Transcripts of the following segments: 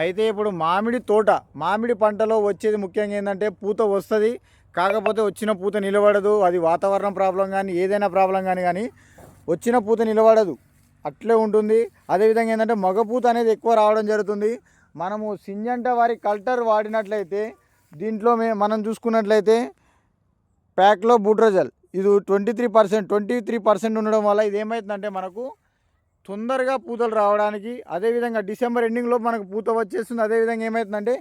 అయితే ఇప్పుడు మామిడి పంటలో వచ్చేది ముఖ్యంగా ఏంటంటే పూత వస్తుంది. కాకపోతే వచ్చిన పూత నిలబడదు. అది వాతావరణం ప్రాబ్లం కానీ ఏదైనా ప్రాబ్లం కానీ వచ్చిన పూత నిలబడదు, అట్లే ఉంటుంది. అదేవిధంగా ఏంటంటే మగ పూత అనేది ఎక్కువ రావడం జరుగుతుంది. మనము సింజంట వారి కల్టర్ వాడినట్లయితే దీంట్లో మనం చూసుకున్నట్లయితే ప్యాక్లో బూట్రజల్ ఇది 23% ఉండడం వల్ల ఇది ఏమవుతుందంటే మనకు తొందరగా పూతలు రావడానికి, అదేవిధంగా డిసెంబర్ ఎండింగ్లో మనకు పూత వచ్చేస్తుంది. అదేవిధంగా ఏమవుతుందంటే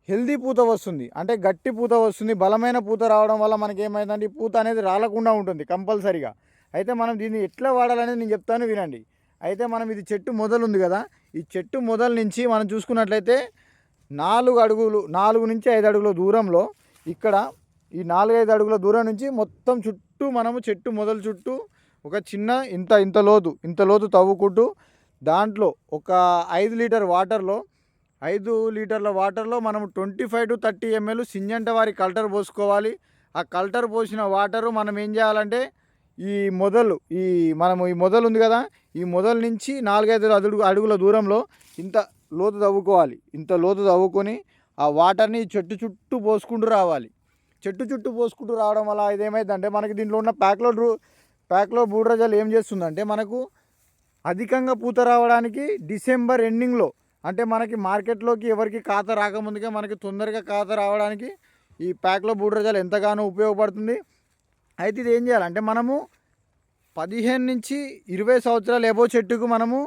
హెల్దీ పూత వస్తుంది, అంటే గట్టి పూత వస్తుంది. బలమైన పూత రావడం వల్ల మనకి ఏమవుతుందంటే ఈ పూత అనేది రాలకుండా ఉంటుంది కంపల్సరీగా. అయితే మనం దీన్ని ఎట్లా వాడాలనేది నేను చెప్తాను, వినండి. అయితే మనం ఇది చెట్టు మొదలు ఉంది కదా, ఈ చెట్టు మొదలు నుంచి మనం చూసుకున్నట్లయితే 4 నుంచి 5 అడుగుల దూరంలో ఇక్కడ ఈ 4-5 అడుగుల దూరం నుంచి మొత్తం చుట్టూ మనము చెట్టు మొదలు చుట్టూ ఒక చిన్న ఇంత లోతు తవ్వుకుంటూ దాంట్లో ఒక 5 లీటర్ వాటర్లో 5 లీటర్ల వాటర్లో మనం 25 to 30 ml సింజంట వారి కల్టర్ పోసుకోవాలి. ఆ కల్టర్ పోసిన వాటరు మనం ఏం చేయాలంటే ఈ మొదలు ఉంది కదా, ఈ మొదలు నుంచి 4-5 అడుగుల దూరంలో ఇంత లోతు తవ్వుకోవాలి. ఇంత లోతు తవ్వుకొని ఆ వాటర్ని చెట్టు చుట్టూ పోసుకుంటూ రావాలి. చెట్టు చుట్టూ పోసుకుంటూ రావడం వల్ల ఇదేమైందంటే మనకి దీంట్లో ఉన్న ప్యాక్లో బూట్రజల్ ఏం చేస్తుందంటే మనకు అధికంగా పూత రావడానికి డిసెంబర్ ఎండింగ్లో, అంటే మనకి మార్కెట్లోకి ఎవరికి ఖాతా రాకముందుగా మనకి తొందరగా ఖాతా రావడానికి ఈ ప్యాక్లో బూట్రజల్ ఎంతగానో ఉపయోగపడుతుంది. అయితే ఇది ఏం చేయాలంటే మనము 15 నుంచి 20 సంవత్సరాలు ఎబో చెట్టుకు మనము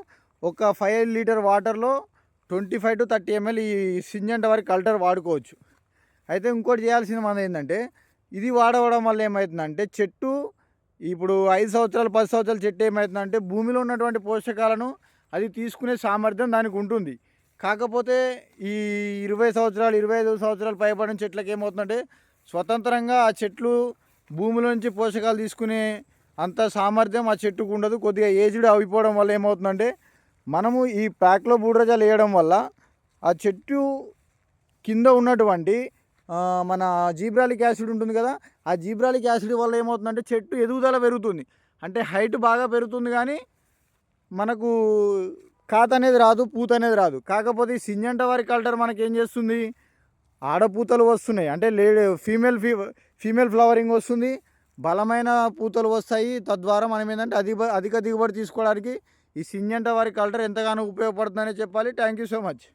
ఒక 5 లీటర్ వాటర్లో 25 to 30 ml ఈ సింజంట వారి కల్టర్ వాడుకోవచ్చు. అయితే ఇంకోటి చేయాల్సిన మనం ఏంటంటే ఇది వాడవడం వల్ల ఏమవుతుందంటే చెట్టు ఇప్పుడు 5 సంవత్సరాలు 10 సంవత్సరాల చెట్టు ఏమవుతుందంటే భూమిలో ఉన్నటువంటి పోషకాలను అది తీసుకునే సామర్థ్యం దానికి ఉంటుంది. కాకపోతే ఈ 20 సంవత్సరాలు 25 సంవత్సరాలు పైబడిన చెట్లకి ఏమవుతుందంటే స్వతంత్రంగా ఆ చెట్లు భూమిలో నుంచి పోషకాలు తీసుకునే అంత సామర్థ్యం ఆ చెట్టుకు ఉండదు. కొద్దిగా ఏజ్డ్ అయిపోవడం వల్ల ఏమవుతుందంటే మనము ఈ ప్యాక్లో బూట్రజల్ వేయడం వల్ల ఆ చెట్టు కింద ఉన్నటువంటి మన జీబ్రాలిక్ యాసిడ్ ఉంటుంది కదా, ఆ జీబ్రాలిక్ యాసిడ్ వల్ల ఏమవుతుందంటే చెట్టు ఎదుగుదల పెరుగుతుంది, అంటే హైట్ బాగా పెరుగుతుంది. కానీ మనకు కాత అనేది రాదు, పూత అనేది రాదు. కాకపోతే ఈ సింజంట వారి కల్టర్ మనకి ఏం చేస్తుంది, ఆడపూతలు వస్తున్నాయి, అంటే ఫీమేల్ ఫ్లవరింగ్ వస్తుంది, బలమైన పూతలు వస్తాయి. తద్వారా మనం ఏంటంటే అధిక దిగుబడి తీసుకోవడానికి ఈ సింజంట వారి కల్టర్ ఎంతగానో ఉపయోగపడుతుందనే చెప్పాలి. Thank you so much.